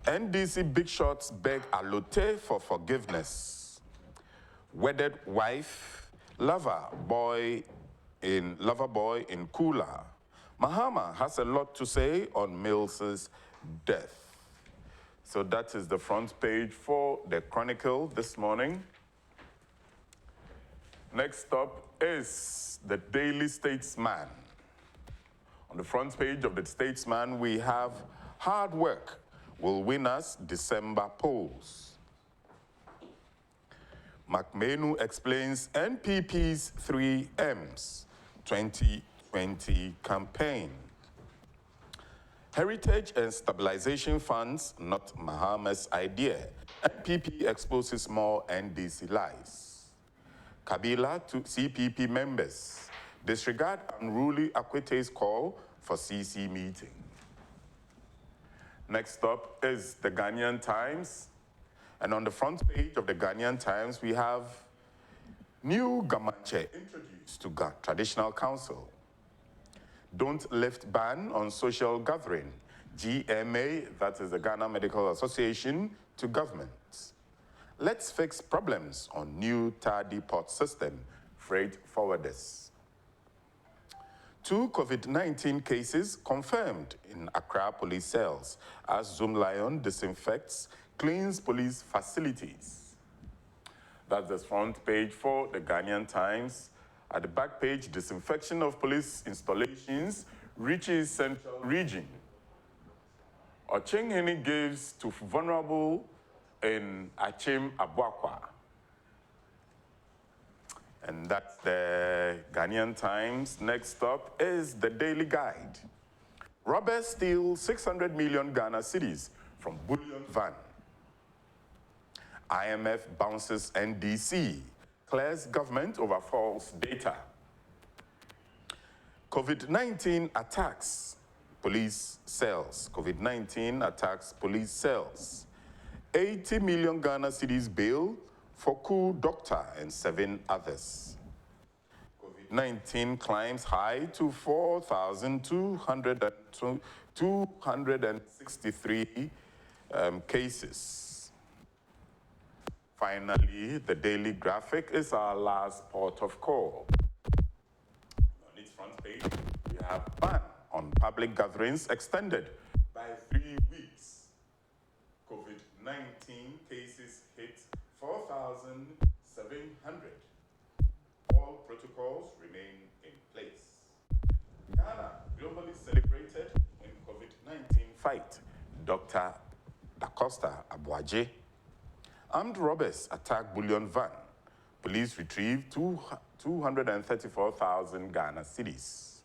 NDC big shots beg Alote for forgiveness. Wedded wife, lover boy in Kula. Mahama has a lot to say on Mills's death. So that is the front page for the Chronicle this morning. Next up is the Daily Statesman. On the front page of the Statesman, we have hard work will win us December polls. McMenu explains NPP's 3 M's 2020 campaign. Heritage and Stabilization Funds, not Mahama's idea. NPP exposes more NDC lies. Kabila to CPP members disregard unruly Akwete's call for CC meeting. Next up is the Ghanaian Times. And on the front page of the Ghanaian Times, we have new Gamanche introduced to Traditional Council. Don't lift ban on social gathering. GMA, that is the Ghana Medical Association, to government. Let's fix problems on new TAR depot system, freight forwarders. 2 COVID-19 cases confirmed in Accra police cells as Zoom Lion disinfects, cleans police facilities. That's the front page for the Ghanaian Times. At the back page, disinfection of police installations reaches central region. Ochenghene gives to vulnerable in Achim Abuakwa. And that's the Ghanaian Times. Next up is the Daily Guide. Robbers steal 600 million Ghana cedis from bullion van. IMF bounces NDC. Clears government over false data. COVID-19 attacks police cells. COVID-19 attacks police cells. 80 million Ghana cedis bail for coup doctor and 7 others. COVID-19 climbs high to 4,263 cases. Finally, the Daily Graphic is our last port of call. On its front page, we have ban on public gatherings extended by 3 weeks. COVID-19 cases hit 4,700. All protocols remain in place. Ghana globally celebrated in COVID-19 fight. Dr. Da Costa Abuaje. Armed robbers attack bullion van. Police retrieve 234,000 Ghana cedis.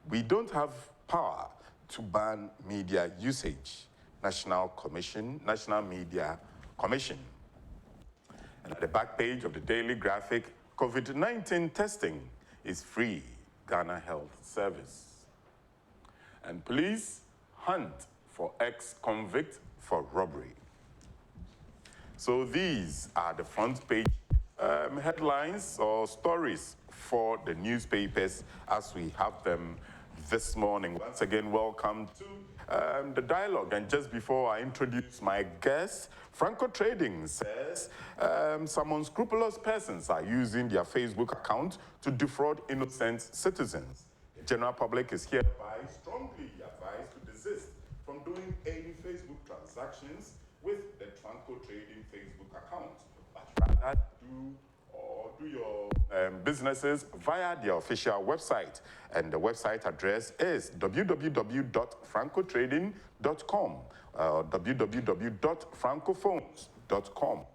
We don't have power to ban media usage. National Media Commission. And at the back page of the Daily Graphic, COVID-19 testing is free. Ghana Health Service. And police hunt for ex-convict for robbery. So these are the front page headlines or stories for the newspapers as we have them this morning. Once again, welcome to the dialogue. And just before I introduce my guest, Franco Trading says some unscrupulous persons are using their Facebook account to defraud innocent citizens. The general public is hereby strongly advised to desist from doing any Facebook transactions with the Franco Trading Facebook account, but rather do your businesses via their official website. And the website address is www.francotrading.com, www.francophones.com.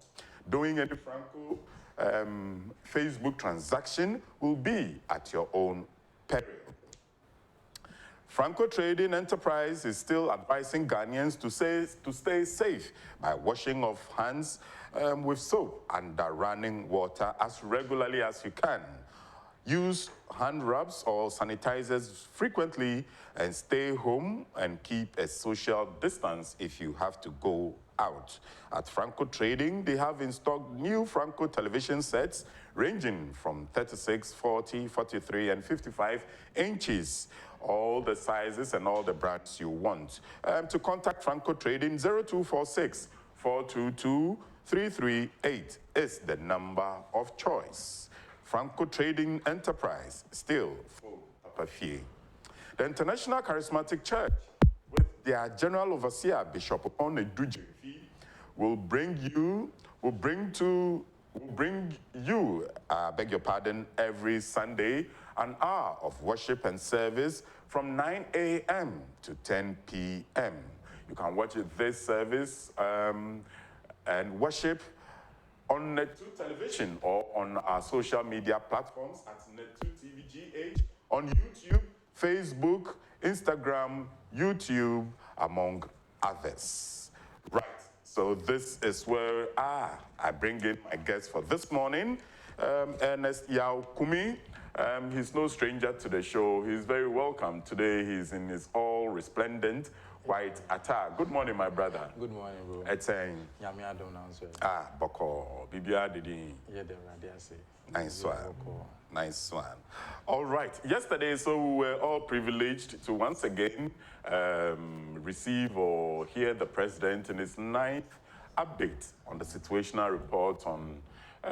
Doing any Franco Facebook transaction will be at your own peril. Franco Trading Enterprise is still advising Ghanaians to stay safe by washing of hands with soap and running water as regularly as you can. Use hand rubs or sanitizers frequently and stay home and keep a social distance if you have to go out. At Franco Trading, they have in stock new Franco television sets ranging from 36, 40, 43, and 55 inches. all the sizes and all the brands you want. To contact Franco Trading, 0246 422 338 is the number of choice. Franco Trading Enterprise, still full Papa Fie. The International Charismatic Church, with their General Overseer, Bishop One Dujefi, will bring you, beg your pardon, every Sunday, an hour of worship and service from 9 a.m. to 10 p.m. You can watch this service and worship on Net2 Television or on our social media platforms at Net2 TVGH, on YouTube, Facebook, Instagram, YouTube, among others. Right, so this is where I bring in my guest for this morning, Ernest Kumi. He's no stranger to the show. He's very welcome. Today he's in his all resplendent white attire. Good morning, my brother. Good morning, bro. Eteng. Yami Adon answer. Boko. Bibia Didi. Yeah, the radiasi. Nice one. Nice one. All right. Yesterday, so we were all privileged to once again receive or hear the president in his 9th update on the situational report on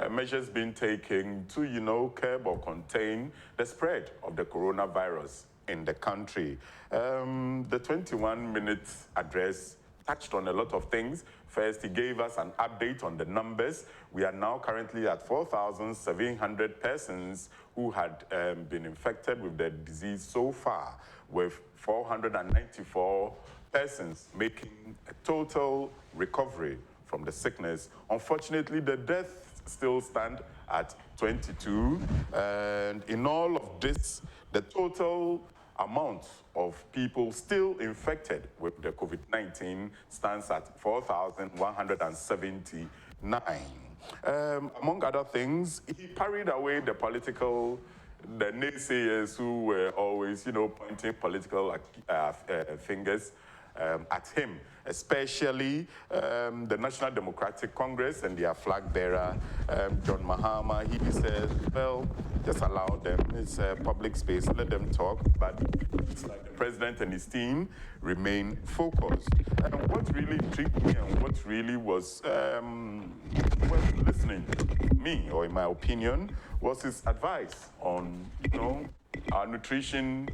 measures being taken to, curb or contain the spread of the coronavirus in the country. The 21-minute address touched on a lot of things. First, he gave us an update on the numbers. We are now currently at 4,700 persons who had been infected with the disease so far, with 494 persons making a total recovery from the sickness. Unfortunately, the deaths still stand at 22, and in all of this, the total amount of people still infected with the COVID-19 stands at 4,179. Among other things, he parried away the naysayers who were always, pointing political fingers at him, especially the National Democratic Congress and their flag bearer, John Mahama. He said, well, just allow them. It's a public space. Let them talk. But it's like the president and his team remain focused. And what really intrigued me and what really was worth listening to me, or in my opinion, was his advice on, our nutrition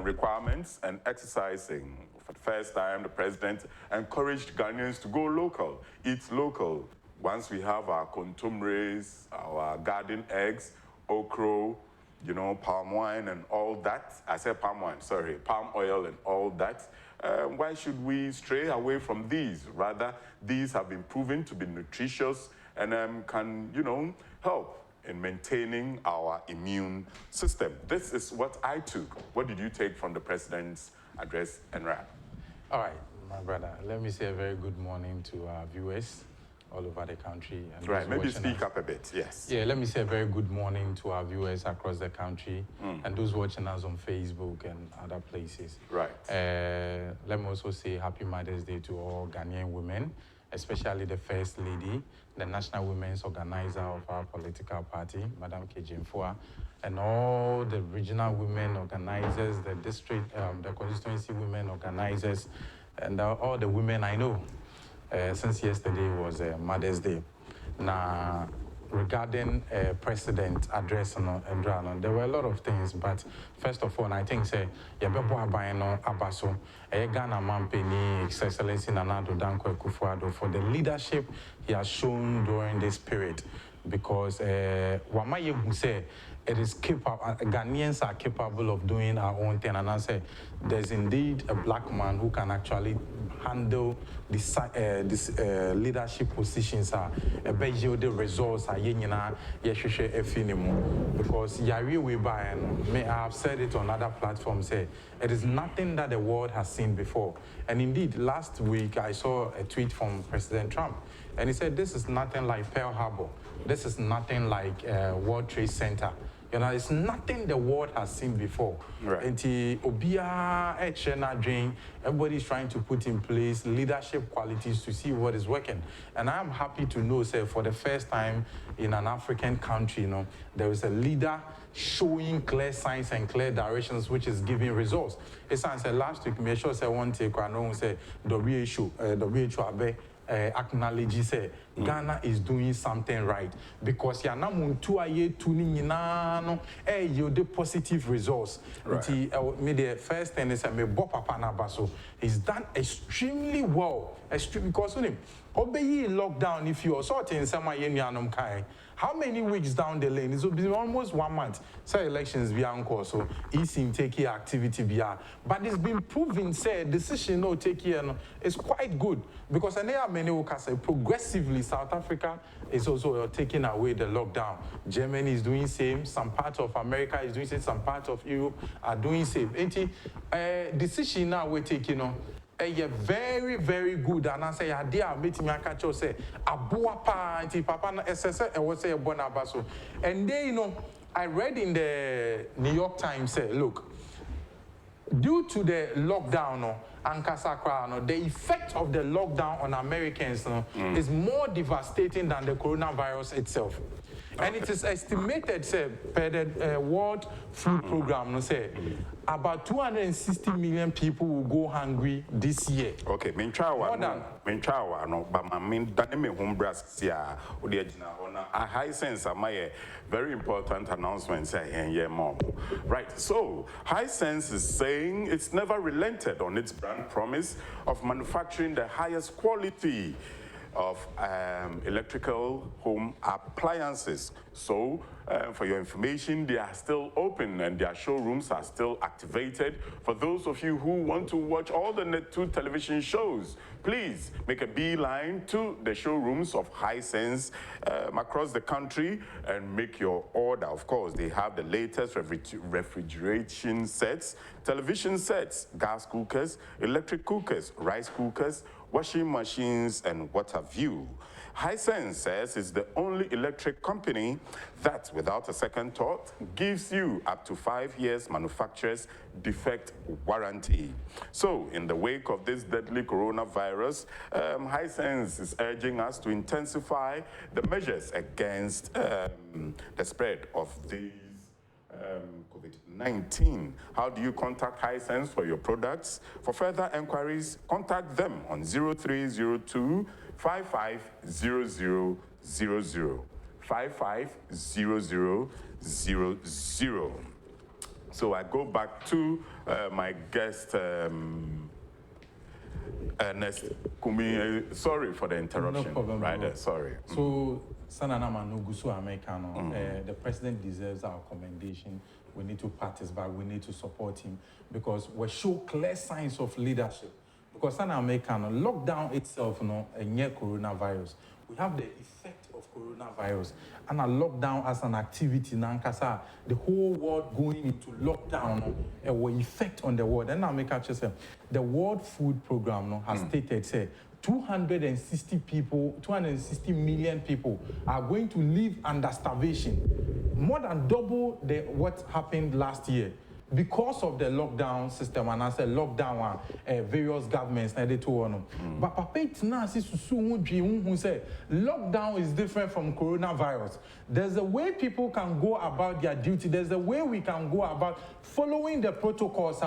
requirements and exercising. For the first time, the president encouraged Ghanaians to go local, eat local. Once we have our contumelies, our garden eggs, okra, palm wine and all that. I said palm wine, sorry, palm oil and all that. Why should we stray away from these? Rather, these have been proven to be nutritious and can, help in maintaining our immune system. This is what I took. What did you take from the president's address and wrap? All right, my brother, let me say a very good morning to our viewers all over the country. And right, maybe speak up a bit, yes. Yeah, let me say a very good morning to our viewers across the country and those watching us on Facebook and other places. Right. Let me also say Happy Mother's Day to all Ghanaian women, especially the First Lady, the National Women's Organizer of our political party, Madam Kejimfua, and all the regional women organizers, the district, the constituency women organizers, and all the women I know. Since yesterday was Mother's Day. Now, regarding president address, there were a lot of things, but first of all, I think say Yabebo Abayano Abaso, Ghana Mampeni, His Excellency Nana Addo Dankwa Akufo-Addo for the leadership he has shown during this period, because Wamaye say it is capable, Ghanaians are capable of doing our own thing, and I say there's indeed a black man who can actually handle this leadership positions, the results, because I have said it on other platforms, it is nothing that the world has seen before. And indeed, last week I saw a tweet from President Trump, and he said, this is nothing like Pearl Harbor. This is nothing like World Trade Center. You know, it's nothing the world has seen before. Right. And everybody's trying to put in place leadership qualities to see what is working. And I'm happy to know, say, for the first time in an African country, you know, there is a leader showing clear signs and clear directions, which is giving results. It's said last week, me sure say one take I know say WHO acknowledge say Ghana is doing something right because ya na muntu aye tuni nyina no the positive results. Right. Me the first thing is me bo papa na baso. He's done extremely well. Because obey lockdown if you are sorting some kai. How many weeks down the lane? It will be almost 1 month. Say elections be uncle, so easy take here activity be. But it's been proven, say decision no take here is quite good because there are many who can say progressively South Africa is also taking away the lockdown. Germany is doing same. Some parts of America is doing same. Some parts of Europe are doing same. Decision now we taking on. Very, very good. And I say, dear, meeting me, I catch you say, Abua pa, papa na SSS, and what say a bonabaso. And then, you know, I read in the New York Times, say, look, due to the lockdown, the effect of the lockdown on Americans is more devastating than the coronavirus itself. And it is estimated, say, per the World Food Program, say, about 260 million people will go hungry this year. Okay, no, but my main dynamic home brass here, a Hisense, a very important announcement, right? So, Hisense is saying it's never relented on its brand promise of manufacturing the highest quality of electrical home appliances. So, for your information, they are still open and their showrooms are still activated. For those of you who want to watch all the Net2 television shows, please make a beeline to the showrooms of Hisense across the country and make your order. Of course, they have the latest refrigeration sets, television sets, gas cookers, electric cookers, rice cookers, washing machines, and what have you. Hisense says it's the only electric company that, without a second thought, gives you up to 5 years manufacturer's defect warranty. So, in the wake of this deadly coronavirus, Hisense is urging us to intensify the measures against the spread of these COVID-19. How do you contact Hisense for your products? For further enquiries, contact them on 0302 550000 550000. So I go back to my guest, Ernest Kumi. Sorry for the interruption. No problem. Right there, sorry. So, Sananama Nogusu Americano, the president deserves our commendation. We need to participate, we need to support him because we show clear signs of leadership. Because Sana Americano, lockdown itself, and yet coronavirus, we have the effect of coronavirus and a lockdown as an activity. Nankasa, the whole world going into lockdown, will effect on the world. And now make a say, the World Food Program has stated, say, 260 million people are going to live under starvation, more than double what happened last year. Because of the lockdown system, and I said lockdown, various governments, but Papa who say lockdown is different from coronavirus. There's a way people can go about their duty. There's a way we can go about following the protocols.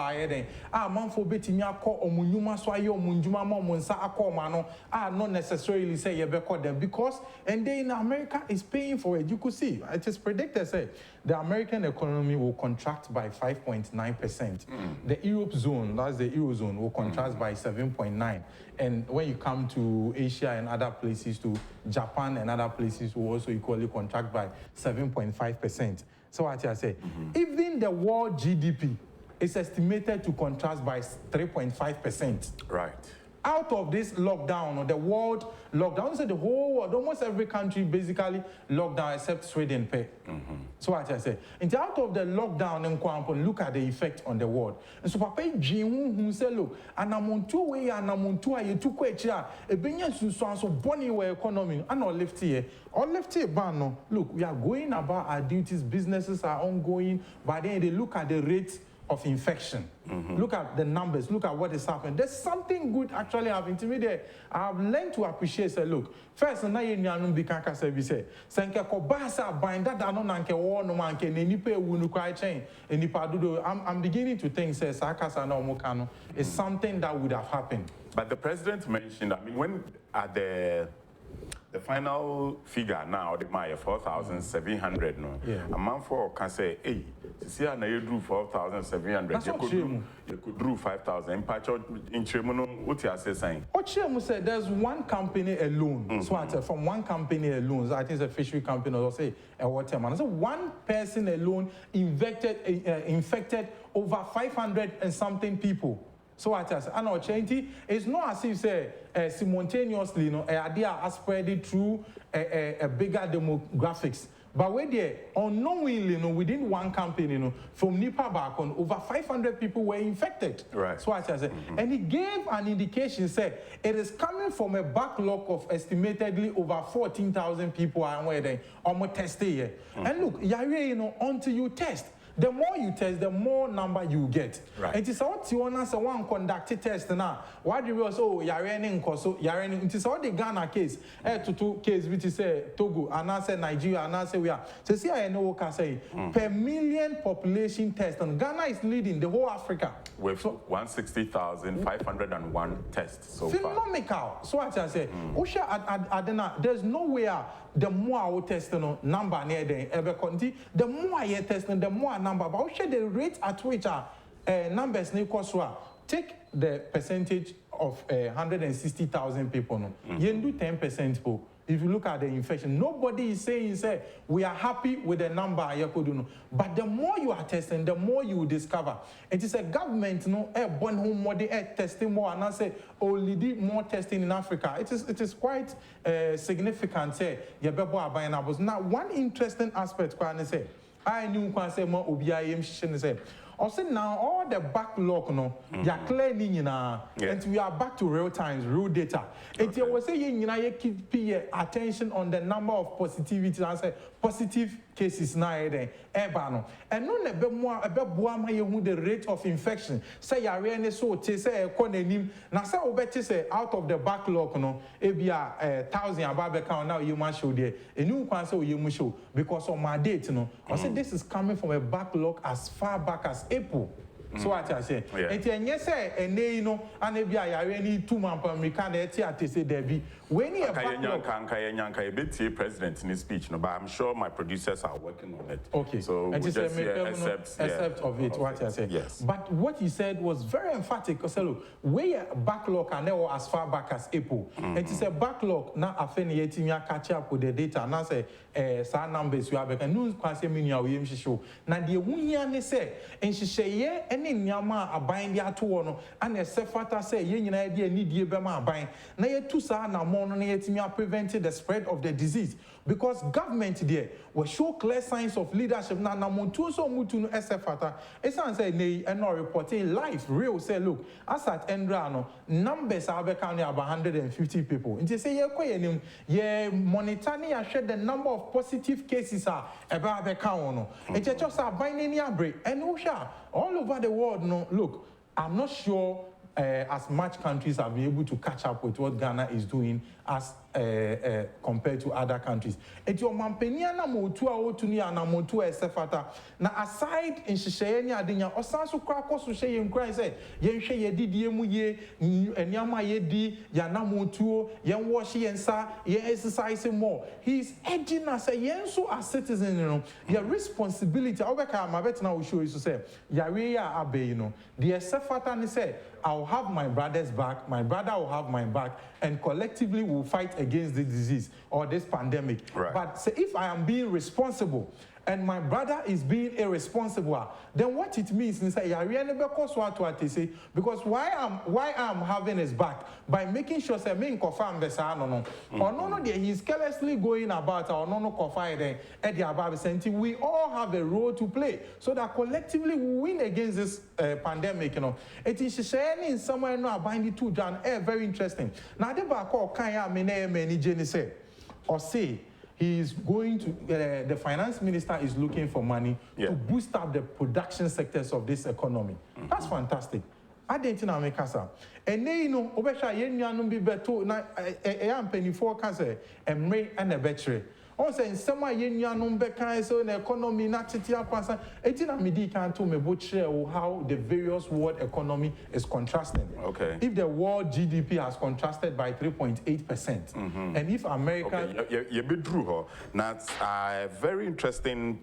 Not necessarily say them because and then America is paying for it. You could see it is predicted say the American economy will contract by 5.9%. The Europe zone, that's the Eurozone, will contract by 7.9%. And when you come to Asia and other places, to Japan and other places, will also equally contract by 7.5%. So what I say, even the world GDP is estimated to contract by 3.5%. Right. out of this lockdown, or the world lockdown, so the whole world, almost every country basically locked down except Sweden. So what I say, and out of the lockdown, look at the effect on the world. And so Papa who say, look, and I'm on two way, and I'm on two way, you took a benyan so bonny way economy, and all left here. All left here, ban. Look, we are going about our duties, businesses are ongoing, but then they look at the rate of infection. Look at the numbers, look at what is happening. There's something good actually happening to me there. I've learned to appreciate, say, look, first, na ye nyanum bi kanka say bi say, senke ko basa bind that no nanke wo no manke ne nipa ewunu kwai chen, nipa dodo. I'm beginning to think, say, sakasa na omukano is something that would have happened. But the president mentioned, I mean, when at the final figure now, the Maya 4,700, no. A month for can say, hey, see, I you drew 4,700. You could drew 5,000. In patch in Tremono, what you are saying? Ochemu said there's one company alone. So I said from one company alone, so I think it's a fishery company, or say a water man. So one person alone infected over 500 and something people. So what I say, I know change. It's not as if say simultaneously, you know, idea are spread through a bigger demographics. But when they unknowingly, you know, within one company, you know, from Nipa back on, over 500 people were infected. Right. So what I say, and he gave an indication, said it is coming from a backlog of estimatedly over 14,000 people are where they almost tested here. And look, you know, until you test. The more you test, the more number you get. Right. It is what you want to say one conducted test now. Why do you also you're running so you're running? It is all the Ghana case, to two case which is Togo, and I say Nigeria, and I say we are. So see, I know what can say per million population test, and Ghana is leading the whole Africa with 160,501 tests so far. So what I say, there's nowhere. The more I will test number near the ever continue, the more I testing, the more number. But we share the rate at which numbers take the percentage of 160,000 people. You do 10%. If you look at the infection, nobody is saying say we are happy with the number. But the more you are testing, the more you discover. It is a government, born home more testing more, and I say only more testing in Africa. It is quite significant. Say now one interesting aspect. I knew say more OBIM say. Also now all the backlog they are clearing and we are back to real times, real data. And you was saying you keep attention on the number of positivity and say positive cases now and no the rate of infection. Say you so say now say out of the backlog it be 1,000 above account now you must show there. And you can say you must show because on my date I say this is coming from a backlog as far back as April. So what I say, and yes, and they and maybe I really 2 months per American to say there be when you president in his speech, but I'm sure my producers are working on it. Okay, so we just except of it. What I say, yes. But what he said was very emphatic. Because look, we backlog and they were as far back as April. It is a backlog now. Affiliating you catch up with the data. Now say some numbers you have. And no can say me we show. Now the one say and she say any nyama a bind ya to one and a sefata say ye idea need ye bema bind. Now ye two sa na more no prevented the spread of the disease because government there will show clear signs of leadership. Now namuntu so mutu no sefata. Esan say ne and not reporting life real say look as at Endrano numbers are about 150 people. And they say ye monitoring and share the number of positive cases are about the count. And just are binding your break and all over the world. No, look, I'm not sure as much countries have been able to catch up with what Ghana is doing as compared to other countries. And your mampeniana motua otunia na motua esefata. Na aside in Shishayani Adinya, or Sansu Krakos to say in Christ, Yen Shay did Yemu ye, and Yama ye di, Yana motuo, Yen washi and sa, Yen exercising more. He's edging us a Yensu as citizen, you know, your responsibility. Obeka, my bet now will show you to say, Yaria Abe, you know, the esefata say, I'll have my brother's back, my brother will have my back, and collectively we'll fight against this disease or this pandemic. Right. But say if I am being responsible and my brother is being irresponsible, then what it means is that because why I'm having his back by making sure say me confirm the no or no he's carelessly going about or no confide we all have a role to play so that collectively we win against this pandemic. It is sharing somewhere no binding to John very interesting. Now the back or many Jenny say or say he is going to, the finance minister is looking for money to boost up the production sectors of this economy. That's fantastic. I didn't know make us up. And then, you know, Obesha Yenyanum be better, na penny for cancer, and Ray and a battery. Also, in some way, Yenyanum Becca, so the economy, not Titia Passa, 18 Midi can't to me, but share how the various world economy is contrasting. Okay. If the world GDP has contrasted by 3.8%, and if America. Okay, you be true, that's a very interesting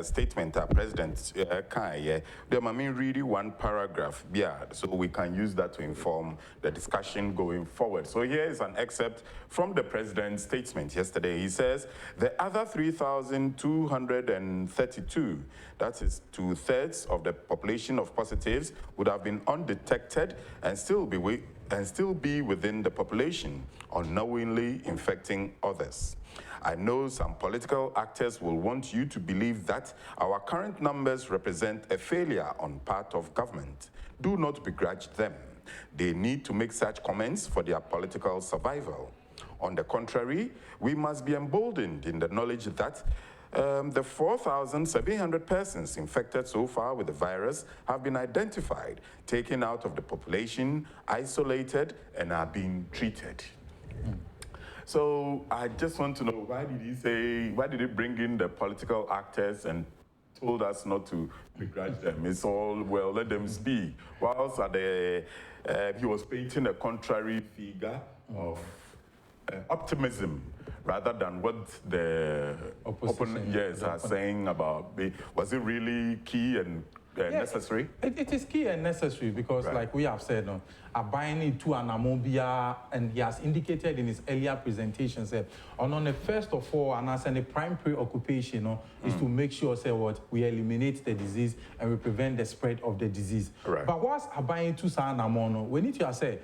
statement, President Kai. There may really one paragraph, so we can use that to inform the discussion going forward. So here is an excerpt from the President's statement yesterday. He says, the other 3,232, that is 2/3 of the population of positives, would have been undetected and still be within the population, unknowingly infecting others. I know some political actors will want you to believe that our current numbers represent a failure on part of government. Do not begrudge them. They need to make such comments for their political survival. On the contrary, we must be emboldened in the knowledge that the 4,700 persons infected so far with the virus have been identified, taken out of the population, isolated, and are being treated. So I just want to know, why did he bring in the political actors and told us not to begrudge them? It's all, well, let them speak. Whilst he was painting a contrary figure of optimism rather than what the opponent are saying about, was it really key and necessary? It is key and necessary because, like we have said, Abani to Anamobia, and he has indicated in his earlier presentations, on the first of all, and as the prime preoccupation is to make sure, we eliminate the disease and we prevent the spread of the disease. Right. But what's Abani to Sanamono, we need to say,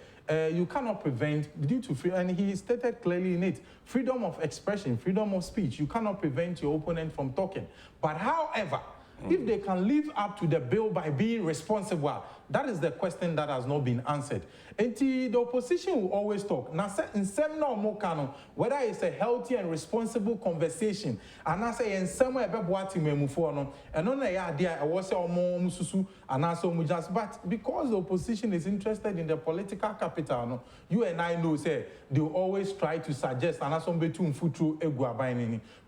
you cannot prevent due to free, and he stated clearly in it, freedom of expression, freedom of speech. You cannot prevent your opponent from talking. But however, if they can live up to the bill by being responsible, that is the question that has not been answered. And the opposition will always talk. Now, in seminar or whether it's a healthy and responsible conversation, and I say in some way, and on the idea, I was but because the opposition is interested in the political capital, you and I know, say, they always try to suggest and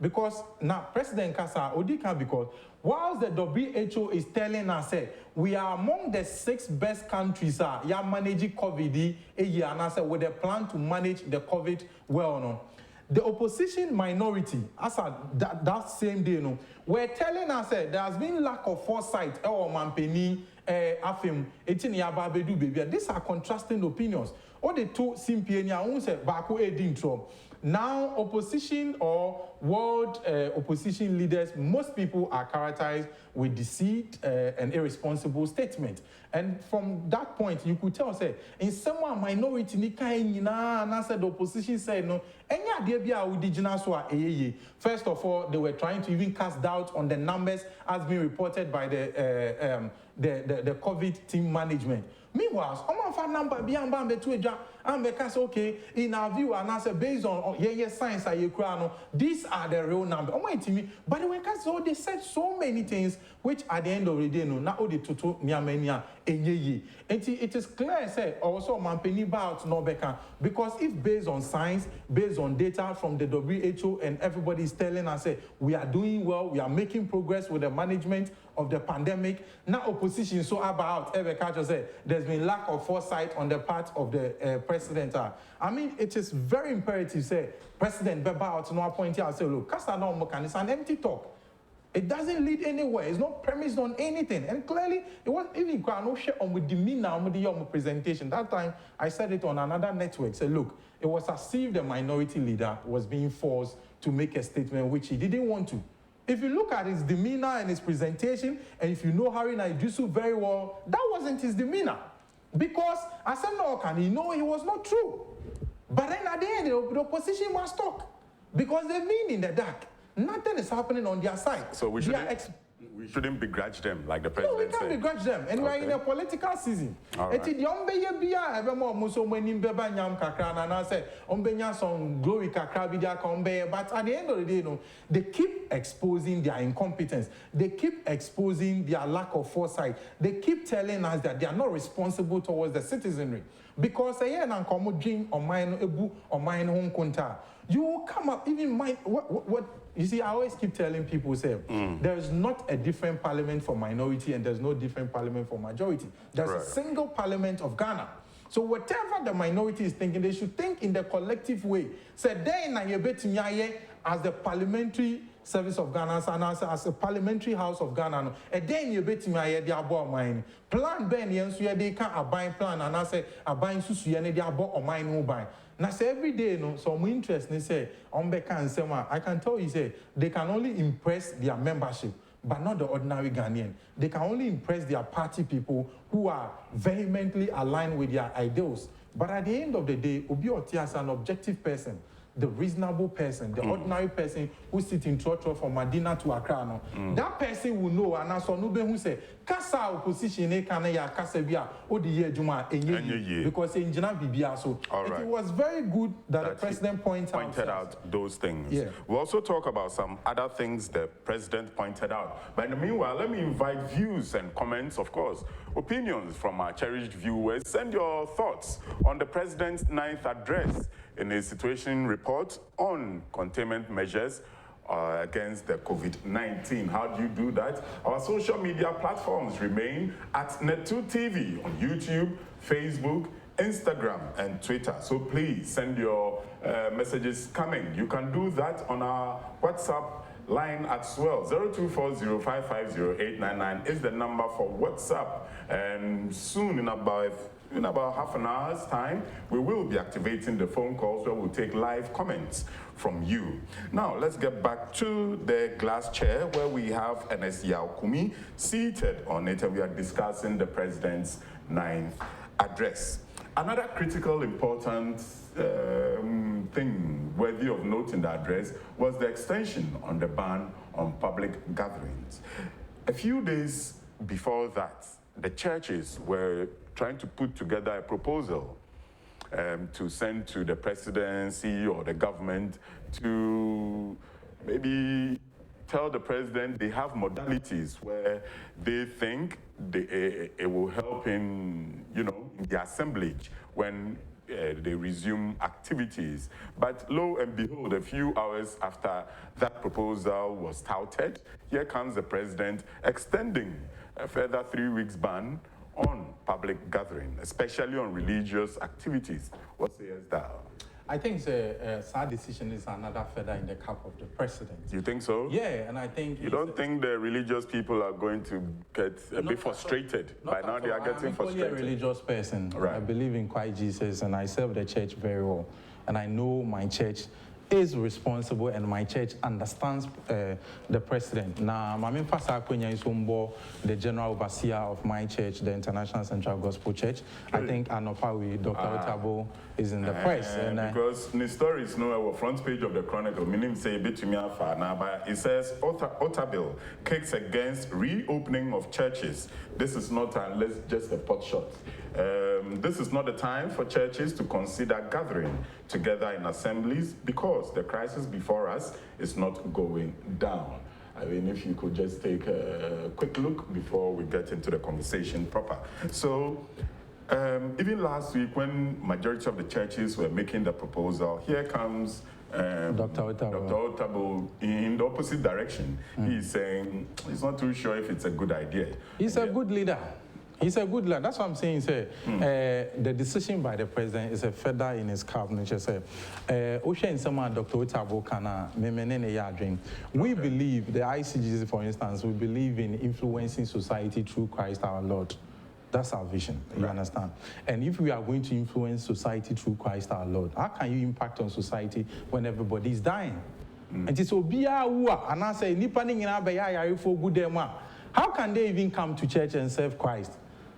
because now President Kasa Odika, because whilst the WHO is telling us we are among the 6 best countries managing COVID with a plan to manage the COVID well. The opposition minority, as that same day, were telling us there has been lack of foresight. These are contrasting opinions. All the two now, opposition or world opposition leaders, most people are characterized with deceit and irresponsible statement. And from that point, you could tell, say, in some minority, and I said the opposition said, no, first of all, they were trying to even cast doubt on the numbers as being reported by the COVID team management. Meanwhile, okay, in our view, and I said, based on science, these are the real numbers. But they said so many things, which at the end of the day, not all the tutu it is clear, say, also Mampeni about Nobeka, because if based on science, based on data from the WHO, and everybody is telling us, say, we are doing well, we are making progress with the management of the pandemic. Now opposition so about say there's been lack of foresight on the part of the president. I mean, it is very imperative, say, President Beba out no point here, say, look, it's an empty talk. It doesn't lead anywhere. It's not premised on anything. And clearly, it was even no share on with demeanor on the presentation. That time, I said it on another network. Say, look, it was as if the minority leader was being forced to make a statement which he didn't want to. If you look at his demeanor and his presentation, and if you know Harry Naidusu very well, that wasn't his demeanor. Because as a no can he know he was not true. But then at the end, the opposition must talk. Because they've been in the dark. Nothing is happening on their side. So we shouldn't begrudge them, like the president said. No, we can't begrudge them. And we're in a political season. Right. But at the end of the day, they keep exposing their incompetence. They keep exposing their lack of foresight. They keep telling us that they are not responsible towards the citizenry. Because you will come up, even mind, what you see, I always keep telling people, there's not a different parliament for minority and there's no different parliament for majority. There's a single parliament of Ghana. So whatever the minority is thinking, they should think in the collective way. Say, as the parliamentary service of Ghana and as a parliamentary house of Ghana, and then you bet me the abo mine. Plan Ben Yensu they can't abide plan and I say abide susu and the abo or mine who buy. Now say every day some interest they say I can tell you say they can only impress their membership, but not the ordinary Ghanaian. They can only impress their party people who are vehemently aligned with their ideals. But at the end of the day, Obi Oti as an objective person, the reasonable person, the ordinary person who sits in Trotro from Medina to Accra, that person will know, and as Onube who say, Kasa opposition, because it was very good that the president pointed out those things. Yeah. We'll also talk about some other things the president pointed out. But in the meanwhile, let me invite views and comments, of course, opinions from our cherished viewers. Send your thoughts on the president's 9th address in a situation report on containment measures against the COVID-19. How do you do that? Our social media platforms remain at Net2 TV on YouTube, Facebook, Instagram, and Twitter. So please send your messages coming. You can do that on our WhatsApp line as well. 0240550899 is the number for WhatsApp. And soon, in about half an hour's time, we will be activating the phone calls where we'll take live comments from you. Now, let's get back to the glass chair where we have Ernest Kumi seated on it, and we are discussing the president's 9th address. Another critical, important thing worthy of note in the address was the extension on the ban on public gatherings. A few days before that, the churches were trying to put together a proposal to send to the presidency or the government to maybe tell the president they have modalities where they think it will help in, in the assemblage when they resume activities. But lo and behold, a few hours after that proposal was touted, here comes the president extending a further 3 weeks ban on public gathering, especially on religious activities. What says that? I think the sad decision is another feather in the cap of the president. You think so? Yeah, and I think... You don't think the religious people are going to get a bit frustrated? By now they are getting frustrated. I'm a religious person. Right. I believe in Christ Jesus and I serve the church very well. And I know my church is responsible and my church understands the president. Now, Mamin Fasa Kwenya Isumbo, the general overseer of my church, the International Central Gospel Church. Really? I think Anopawi, Dr. Otabo, is in the press. Because the story is our front page of the Chronicle, meaning say it says Otabil kicks against reopening of churches. This is not unless just a pot shot. This is not the time for churches to consider gathering together in assemblies because the crisis before us is not going down. I mean, if you could just take a quick look before we get into the conversation proper. So, even last week when majority of the churches were making the proposal, here comes Dr. Otabo in the opposite direction. He's saying he's not too sure if it's a good idea. He's a good leader. He's a good lad. That's what I'm saying. Say, the decision by the president is a feather in his cap. We believe, the ICGC, for instance, we believe in influencing society through Christ our Lord. That's our vision, you understand? And if we are going to influence society through Christ our Lord, how can you impact on society when everybody is dying? And it's obia wua, and I say, Nipping in Abaya for good dema. How can they even come to church and serve Christ?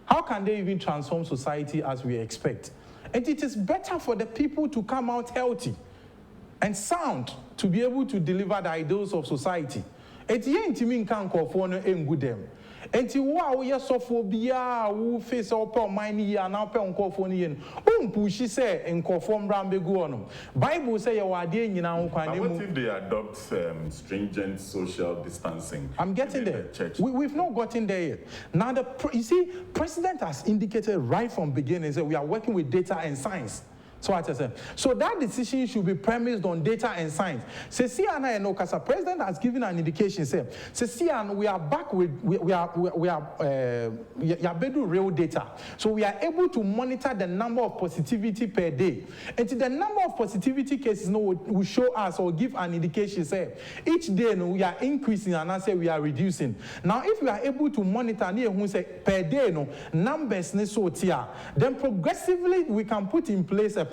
How can they even transform society as we expect? And it is better for the people to come out healthy and sound to be able to deliver the ideals of society. And the intimate can call for no good them. And to wow, yes, so for Bia, who face up on my knee and up on Californian, push say and conform Rambe Guanum. Bible say you are doing in our what if they adopt stringent social distancing? I'm getting there. We've not gotten there yet. Now, you see, President has indicated right from beginning that we are working with data and science. So that decision should be premised on data and science. Say, Siana and Okasa, President has given an indication. Say, Siana, we are back with we are better real data. So we are able to monitor the number of positivity per day. And the number of positivity cases will show us or give an indication. Say, each day we are increasing and I say we are reducing. Now, if we are able to monitor per day numbers, then progressively we can put in place a plan.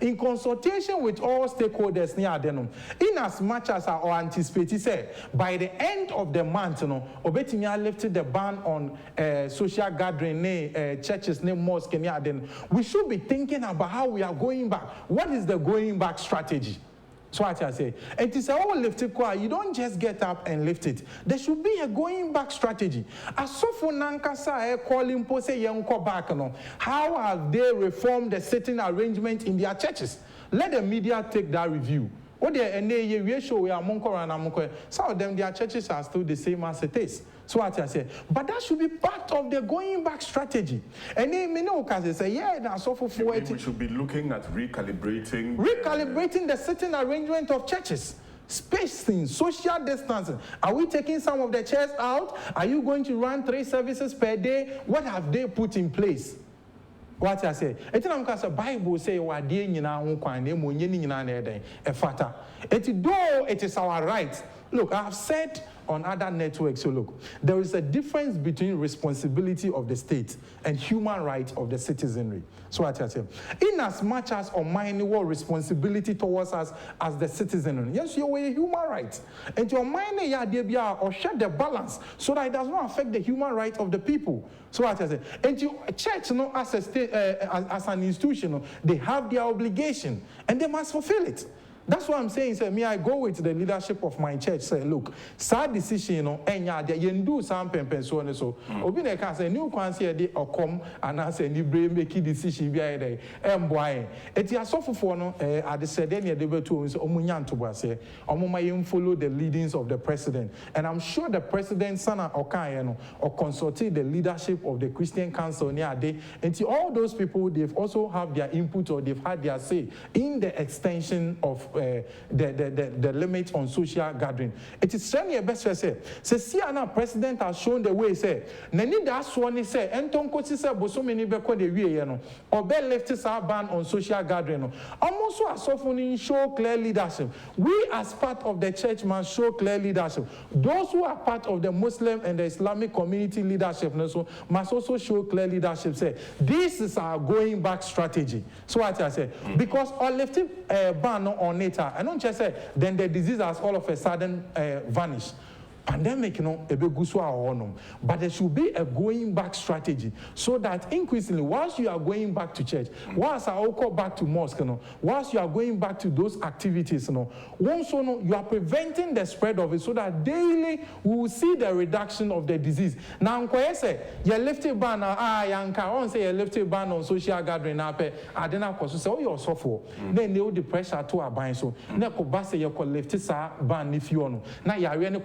In consultation with all stakeholders near Adenum, in as much as our anticipated say by the end of the month, Obetimia lifted the ban on social gathering, churches, mosque, we should be thinking about how we are going back. What is the going back strategy? So what I say, it is all lifted choir. You don't just get up and lift it. There should be a going back strategy. Asofo nankasa calling po say yenko back no. How have they reformed the sitting arrangement in their churches? Let the media take that review. What they we show we are some of them their churches are still the same as it is. So what I say, but that should be part of the going back strategy. And then they say, yeah, that's so for we should be looking at recalibrating the sitting arrangement of churches. Spacing, social distancing. Are we taking some of the chairs out? Are you going to run 3 services per day? What have they put in place? What I say, it's not because the Bible say we are doing in our own kind. Though it is our right. Look, I have said on other networks, so look, there is a difference between responsibility of the state and human rights of the citizenry. So what I say, in as much as on my responsibility towards us as the citizenry, yes, you are a human right, and your mind or share the balance so that it does not affect the human right of the people. So what I say, and you church, as a state, as an institution, they have their obligation and they must fulfill it. That's what I'm saying. Say, me, I go with the leadership of my church. Say, look, sad decision, you do some so and so. Obi ne can say new kwansi de okom and I say ni brain make decision be there. Boy, it is so for no. At the said any debate to so omunyan to say omuma follow the leadings of the president, and I'm sure the president sana okayeno or consulted the leadership of the Christian Council near day. And all those people, they've also have their input or they've had their say in the extension of the limit on social gathering. It is certainly a best say. Siana president has shown the way. Say, Nani that's one say, Entonko say, Bosomini beko de wie or be left ban on social gathering. Almost as often show clear leadership. We as part of the church must show clear leadership. Those who are part of the Muslim and the Islamic community leadership must also show clear leadership. Say, this is our going back strategy. So what I say, because all left ban on it. I don't just say then the disease has all of a sudden vanished. Pandemic, but there should be a going back strategy so that increasingly, whilst you are going back to church, whilst I go back to mosque, whilst you are going back to those activities, you are preventing the spread of it so that daily we will see the reduction of the disease. Now, you left a ban, you left a ban on social gathering, I didn't say, oh, you're so for. Then they the pressure to a bind so. Neko basa you left a ban if you know. Now you are really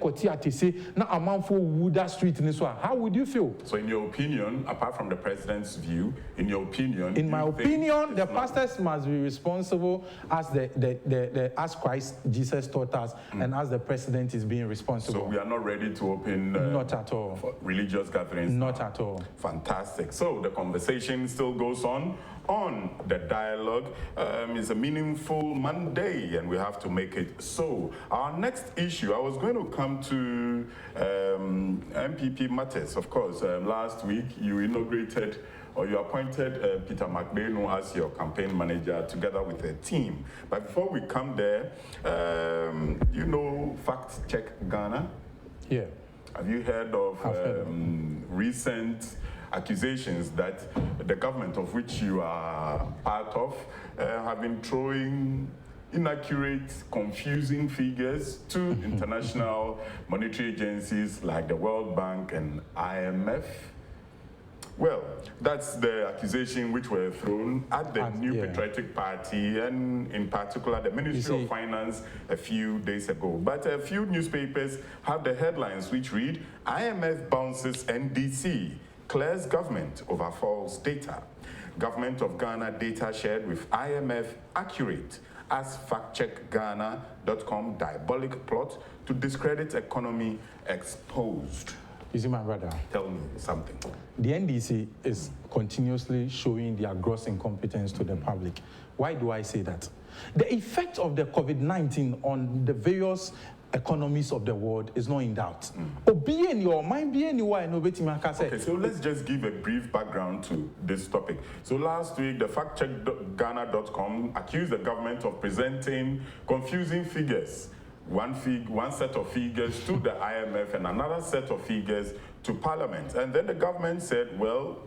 say now a man for Wooda Street in this one. How would you feel? So in your opinion, apart from the president's view, in your opinion, in my opinion, the pastors must be responsible as as Christ Jesus taught us, and as the president is being responsible. So we are not ready to open not at all for religious gatherings. Not at all. Fantastic. So the conversation still goes on the dialogue. Is a meaningful Monday, and we have to make it so. Our next issue, I was going to come to MPP matters. Of course, last week you inaugurated or you appointed Peter McBaino as your campaign manager together with a team. But before we come there, you know Fact Check Ghana? Yeah. Have you heard of recent accusations that the government of which you are part of have been throwing inaccurate, confusing figures to international monetary agencies like the World Bank and IMF? Well, that's the accusation which were thrown at the New Patriotic Party and in particular the Ministry of Finance a few days ago. But a few newspapers have the headlines which read, IMF bounces NDC, clears government over false data. Government of Ghana data shared with IMF accurate as factcheckghana.com diabolic plot to discredit economy exposed. You see, my brother, tell me something. The NDC is continuously showing their gross incompetence to the public. Why do I say that? The effect of the COVID-19 on the various economies of the world is not in doubt. Be in your mind, be anywhere, and okay, so let's just give a brief background to this topic. So last week, the factcheckghana.com accused the government of presenting confusing figures. One set of figures to the IMF and another set of figures to Parliament. And then the government said, well,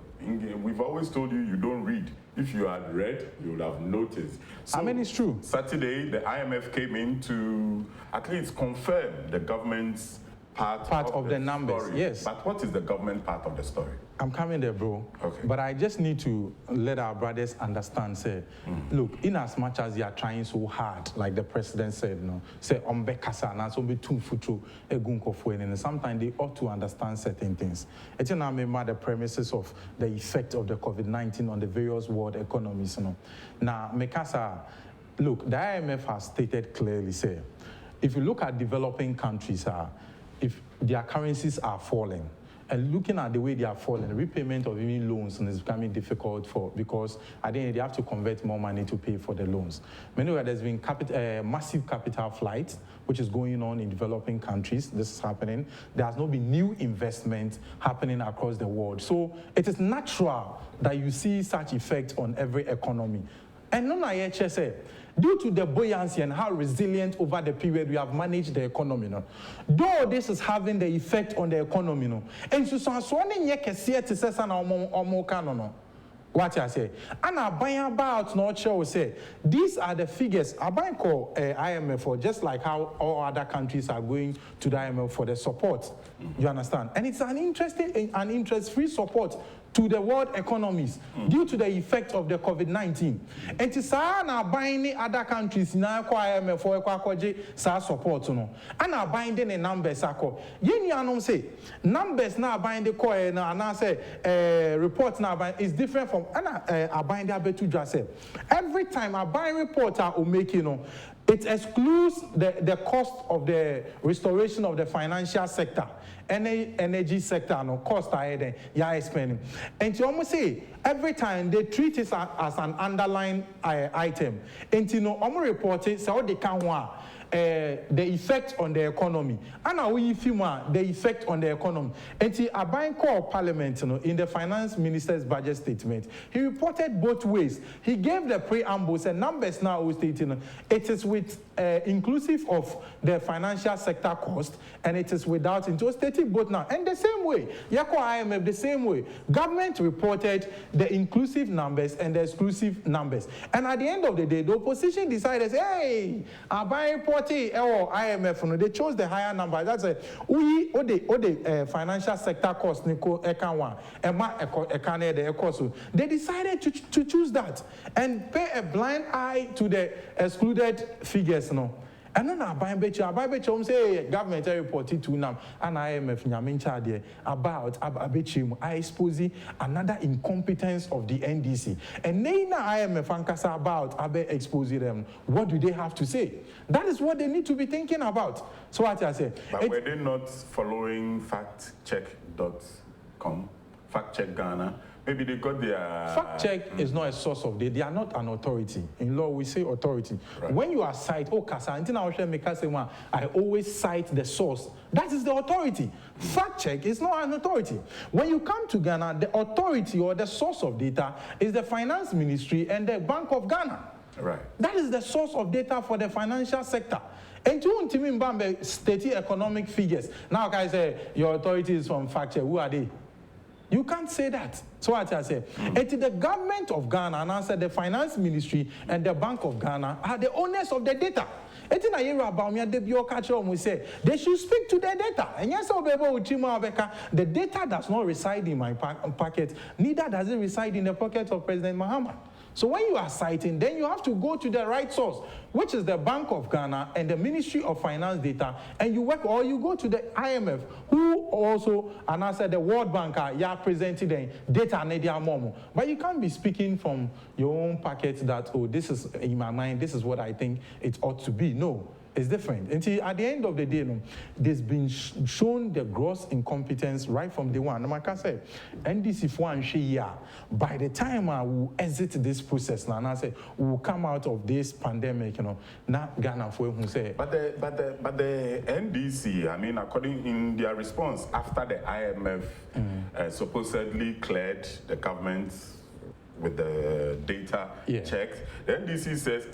we've always told you don't read. If you had read, you would have noticed. So, I mean, it's true. Saturday, the IMF came in to at least confirm the government's part of the numbers. Story. Yes. But what is the government part of the story? I'm coming there, bro. Okay. But I just need to let our brothers understand, say, look, in as much as they are trying so hard, like the president said, say, and sometimes they ought to understand certain things. It's not the premises of the effect of the COVID-19 on the various world economies. Now, Mekasa, look, the IMF has stated clearly, say, if you look at developing countries, if their currencies are falling, and looking at the way they are falling, repayment of even loans is becoming difficult because at the end they have to convert more money to pay for the loans. Meanwhile, there's been massive capital flight, which is going on in developing countries. This is happening. There has not been new investment happening across the world. So it is natural that you see such effect on every economy. And none of say, due to the buoyancy and how resilient over the period we have managed the economy, though this is having the effect on the economy, and so what I say, and I buy about not sure say these are the figures. I buy call IMF for just like how all other countries are going to the IMF for the support. You understand? And it's an interesting and interest-free support to the world economies due to the effect of the COVID-19. And it's now buying other countries now IMF for support. And now buying the numbers. You say numbers now buying the coin and I say reports now buying is different from I buying the betu just say. Every time I buy report I will make it excludes the cost of the restoration of the financial sector, energy sector, no cost ahead, spending. And you almost say every time they treat it as an underlying item. And you know, report it, so they can the effect on the economy. And now we the effect on the economy. And a buying call Parliament, in the finance minister's budget statement, he reported both ways. He gave the preambles and numbers now stating it is with inclusive of the financial sector cost and it is without into stating both now. And the same way, Yako IMF the same way. Government reported the inclusive numbers and the exclusive numbers. And at the end of the day, the opposition decided, hey, I buy report IMF, they chose the higher number. That's the financial sector cost, they decided to choose that and pay a blind eye to the excluded figures. And then I buy say government reported to them and IMF Nyamincha about I expose another incompetence of the NDC. And then IMF Ankasa about exposing them. What do they have to say? That is what they need to be thinking about. So what I say. But were they not following factcheck.com, Fact Check Ghana? maybe they got their... Fact check is not a source of data. They are not an authority. In law, we say authority. Right. When you are cite, I always cite the source. That is the authority. Fact check is not an authority. When you come to Ghana, the authority or the source of data is the Finance Ministry and the Bank of Ghana. Right. That is the source of data for the financial sector. And you want to state economic figures. Now, guys say your authority is from fact check. Who are they? You can't say that. So what I say, it is the government of Ghana, and I said the Finance Ministry and the Bank of Ghana are the owners of the data. It's in a year about me, we say they should speak to their data. And yes, the data does not reside in my pocket, neither does it reside in the pocket of President Mahama. So when you are citing, then you have to go to the right source, which is the Bank of Ghana and the Ministry of Finance data, and you work, or you go to the IMF, who also, and I said the World Bank, presented the data media momo. But you can't be speaking from your own pocket that, oh, this is in my mind, this is what I think it ought to be. No. It's different. Until at the end of the day, there's been shown the gross incompetence right from day one. Like I said, NDC for one year. By the time I will exit this process, and I say we will come out of this pandemic, not Ghana for who say. But the NDC, I mean, according in their response after the IMF supposedly cleared the government with the data checked, the NDC says,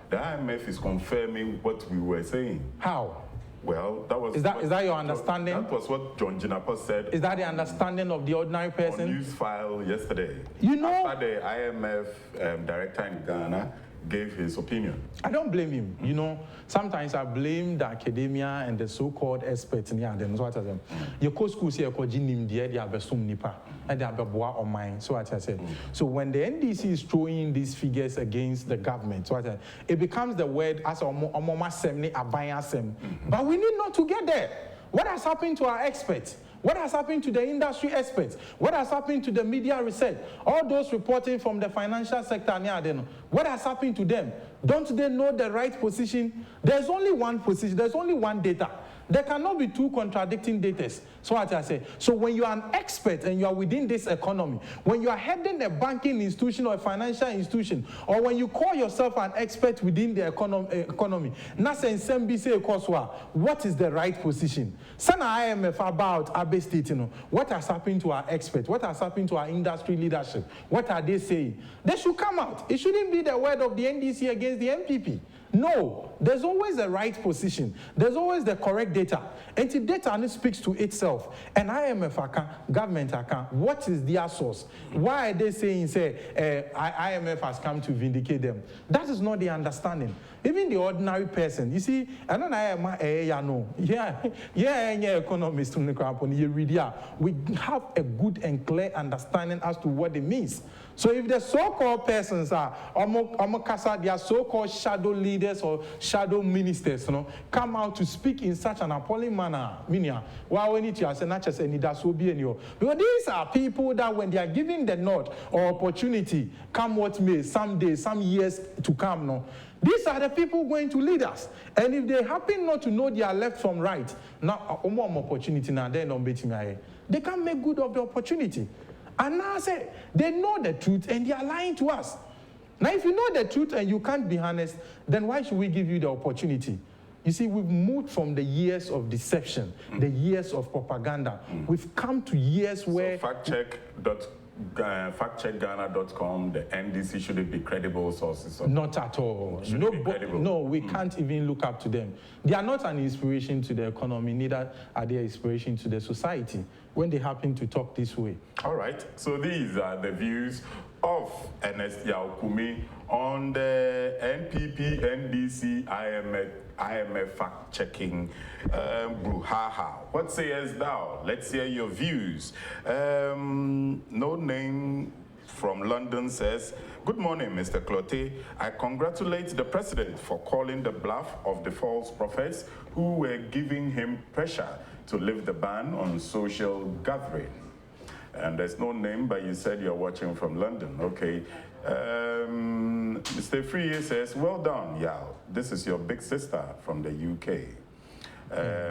the IMF is confirming what we were saying. How? Well, that was... Is that your understanding? That was what John Jinapor said. Is that the understanding of the ordinary person? On news file yesterday. You know... After the IMF director in Ghana gave his opinion. I don't blame him. Sometimes I blame the academia and the so-called experts in here. You go school here, they have some nipa, and they have a boa on mine. So what I said. So when the NDC is throwing these figures against the government, so it becomes the word as a mama semni abaya sem. But we need not to get there. What has happened to our experts? What has happened to the industry experts? What has happened to the media research? All those reporting from the financial sector, what has happened to them? Don't they know the right position? There's only one position, there's only one data. There cannot be two contradicting data. So what I say. So when you are an expert and you are within this economy, when you are heading a banking institution or a financial institution, or when you call yourself an expert within the economy, what is the right position? Sana IMF about Abe State, what has happened to our experts? What has happened to our industry leadership? What are they saying? They should come out. It shouldn't be the word of the NDC against the MPP. No, there's always the right position. There's always the correct data. And the data speaks to itself. And IMF government what is their source? Why are they saying, IMF has come to vindicate them? That is not the understanding. Even the ordinary person, you see, I don't know, economist, we have a good and clear understanding as to what it means. So if the so-called persons are, they are so-called shadow leaders or shadow ministers, come out to speak in such an appalling manner, because these are people that when they are given the nod or opportunity, come what may, someday, some years to come, these are the people going to lead us. And if they happen not to know their left from right, now, opportunity, they can't make good of the opportunity. And now I say, they know the truth and they are lying to us. Now, if you know the truth and you can't be honest, then why should we give you the opportunity? You see, we've moved from the years of deception, the years of propaganda. We've come to years where... So factcheckghana.com, the NDC shouldn't be credible sources. Not at all. No, we can't even look up to them. They are not an inspiration to the economy, neither are they an inspiration to the society when they happen to talk this way. All right, so these are the views of Ernest Kumi on the NPP, NDC, IMF fact-checking brouhaha. What sayest thou? Let's hear your views. No name from London says, good morning, Mr. Cloté. I congratulate the president for calling the bluff of the false prophets who were giving him pressure to lift the ban on social gathering. And there's no name, but you said you're watching from London. Okay. Mr. Free says, well done, Yao. This is your big sister from the UK.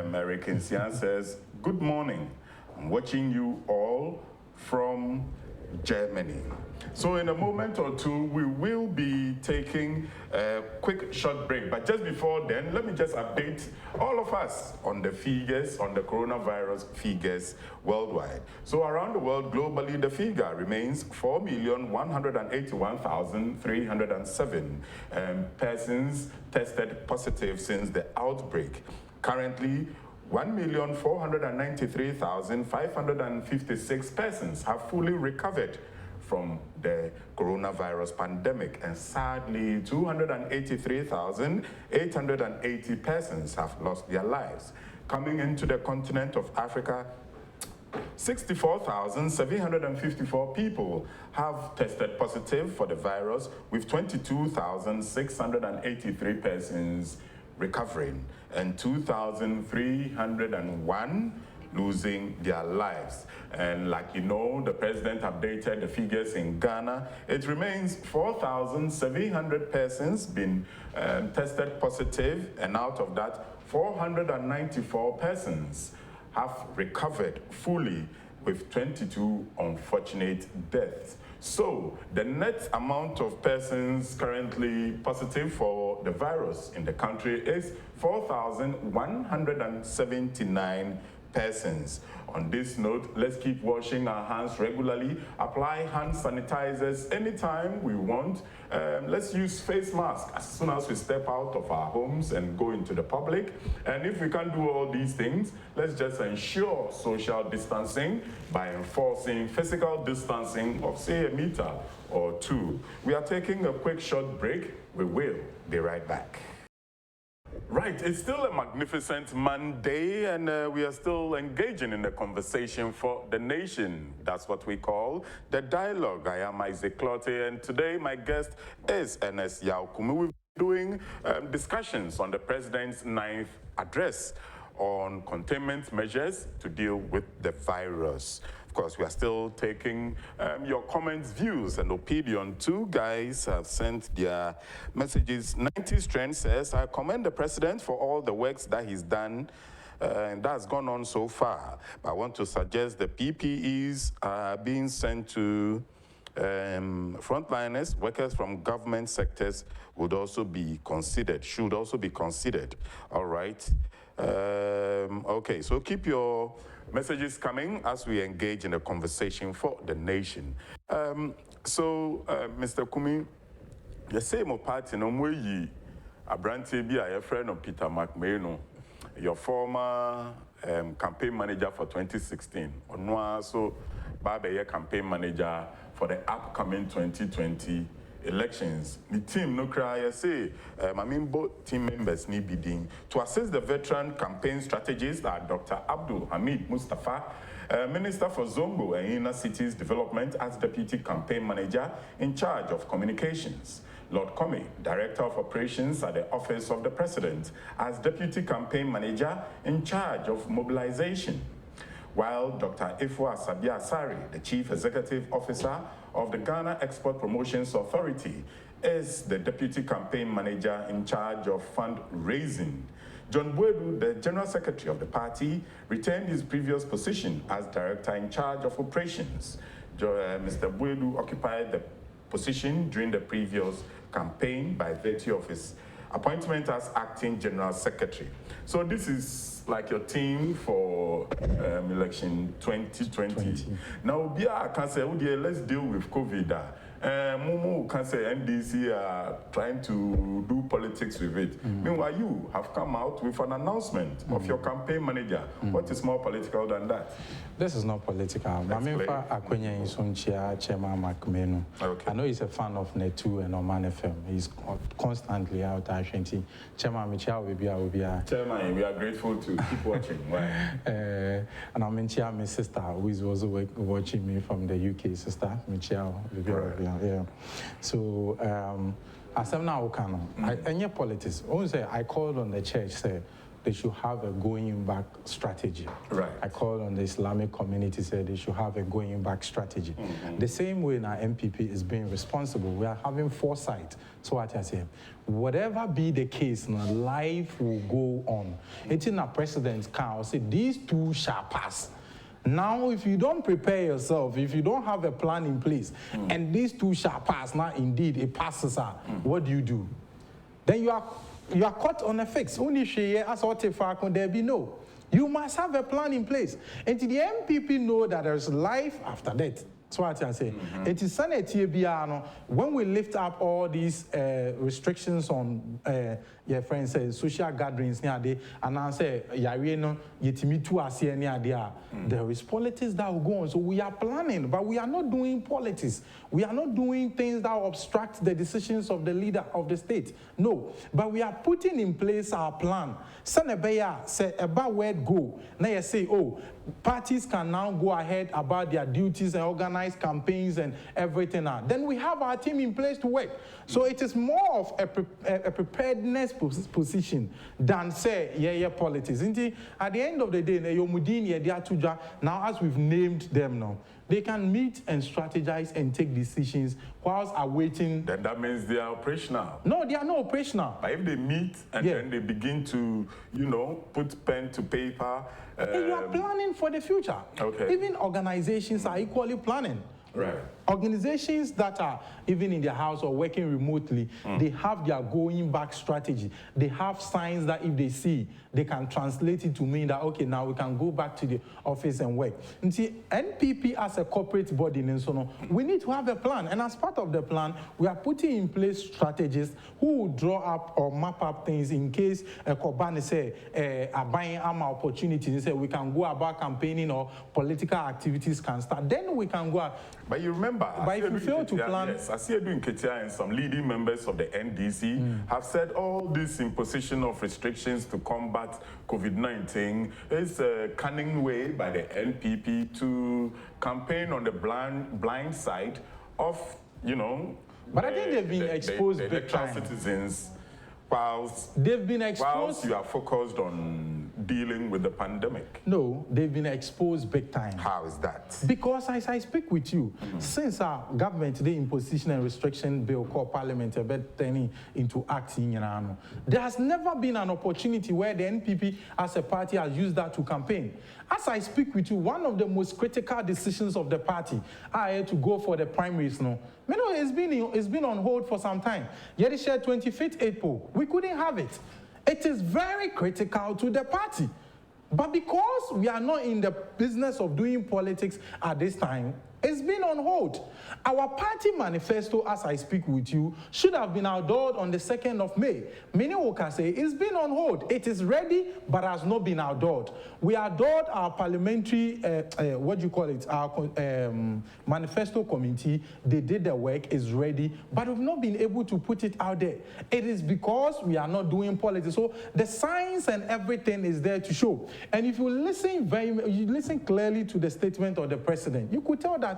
American Sian says, good morning. I'm watching you all from Germany. So in a moment or two, we will be taking a quick short break. But just before then, let me just update all of us on the figures, on the coronavirus figures worldwide. So around the world, globally, the figure remains 4,181,307 persons tested positive since the outbreak. Currently, 1,493,556 persons have fully recovered from the coronavirus pandemic, and sadly 283,880 persons have lost their lives. Coming into the continent of Africa, 64,754 people have tested positive for the virus, with 22,683 persons recovering and 2,301 losing their lives. And like you know, the president updated the figures in Ghana. It remains 4,700 persons been tested positive, and out of that, 494 persons have recovered fully, with 22 unfortunate deaths. So the net amount of persons currently positive for the virus in the country is 4,179 persons. On this note, let's keep washing our hands regularly, apply hand sanitizers anytime we want. Let's use face masks as soon as we step out of our homes and go into the public. And if we can't do all these things, let's just ensure social distancing by enforcing physical distancing of, say, 1 meter or 2. We are taking a quick short break. We will be right back. Right, it's still a magnificent Monday, and we are still engaging in the conversation for the nation. That's what we call the dialogue. I am Isaac Clotte, and today my guest is Ernest Kumi. We've been doing discussions on the president's 9th address on containment measures to deal with the virus. Of course, we are still taking your comments, views, and opinion. 2 guys have sent their messages. 90 Strength says, I commend the president for all the works that he's done, and that's gone on so far. But I want to suggest the PPEs are being sent to frontliners, workers from government sectors should also be considered. All right. Okay, so keep your messages coming as we engage in a conversation for the nation. Mr. Kumi, the same party no more yi Abranti bi a friend of Peter McMahon, your former campaign manager for 2016. Onwa so Baba campaign manager for the upcoming 2020 elections. The team no cry say both team members need bidding to assist the veteran campaign strategists are Dr. Abdul Hamid Mustafa, Minister for Zongo and Inner Cities Development as Deputy Campaign Manager in charge of communications. Lord Kumi, Director of Operations at the Office of the President as Deputy Campaign Manager in charge of mobilization. While Dr. Ifua Sabia Asari, the Chief Executive Officer of the Ghana Export Promotions Authority, is the Deputy Campaign Manager in charge of fundraising. John Buedu, the General Secretary of the party, retained his previous position as Director in charge of operations. Mr. Buedu occupied the position during the previous campaign by virtue of his appointment as Acting General Secretary. So this is like your team for election 2020. Now, I can say, let's deal with COVID. Mumu can say NDC are trying to do politics with it. Meanwhile, you have come out with an announcement of your campaign manager. What is more political than that? This is not political. Mamimfa Akwenye Isumchia, Chairman McMenu. Okay. I know he's a fan of Netu and Oman FM. He's constantly out at Shanti. Chairman Michia will be Chairman, we are grateful to keep watching. Why? And I'm in Chia, my sister, who is also watching me from the UK, sister Michia will be. Yeah. So, as I'm now, any politics, I called on the church, say they should have a going back strategy. Right. I called on the Islamic community, said they should have a going back strategy. The same way now MPP is being responsible, we are having foresight. So what I say, whatever be the case, now life will go on. It's in a president's car, say these 2 shall pass. Now, if you don't prepare yourself, if you don't have a plan in place, and these two shall pass, now indeed it passes out, what do? Then you are caught on a fix. Only she as what there be no. You must have a plan in place. And the MPP know that there's life after death. That's what I say. It is when we lift up all these restrictions on your friends say social gatherings near day and I say Yareno yetimi to us here near there. There is politics that will go on. So we are planning, but we are not doing politics. We are not doing things that obstruct the decisions of the leader of the state. No, but we are putting in place our plan. Senebeya say about where it go. Now you say, oh, parties can now go ahead about their duties and organize campaigns and everything. Then we have our team in place to work. So it is more of a preparedness position than say, politics. At the end of the day, now as we've named them now, they can meet and strategize and take decisions whilst awaiting. Then that means they are operational. No, they are not operational. But if they meet and then they begin to, put pen to paper. You are planning for the future. Okay. Even organizations are equally planning. Right. Organizations that are even in their house or working remotely, they have their going back strategy. They have signs that if they see, they can translate it to mean that, okay, now we can go back to the office and work. And see, NPP as a corporate body, and so on, we need to have a plan. And as part of the plan, we are putting in place strategists who will draw up or map up things in case a Kobani say, are buying armor opportunities, say we can go about campaigning or political activities can start. Then we can go out. But you remember, but if you fail to plan... Yes, Asiedu Nketia and some leading members of the NDC have said all this imposition of restrictions to combat COVID-19 is a cunning way by the NPP to campaign on the blind side of, But I think they've been exposed big time. Citizens, whilst they've been exposed. Whilst you are focused on dealing with the pandemic. No, they've been exposed big time. How is that? Because as I speak with you, since our government, the imposition and restriction bill called Parliament, turning into acting, there has never been an opportunity where the NPP as a party has used that to campaign. As I speak with you, one of the most critical decisions of the party are to go for the primaries now. It's been on hold for some time. Yet it shared 25th April. We couldn't have it. It is very critical to the party. But because we are not in the business of doing politics at this time, it's been on hold. Our party manifesto, as I speak with you, should have been outdoored on the 2nd of May. Many will say it's been on hold. It is ready, but has not been outdoored. We outdoored our parliamentary, our manifesto committee. They did the work, it's ready, but we've not been able to put it out there. It is because we are not doing politics. So the science and everything is there to show. And if you listen clearly to the statement of the president, you could tell that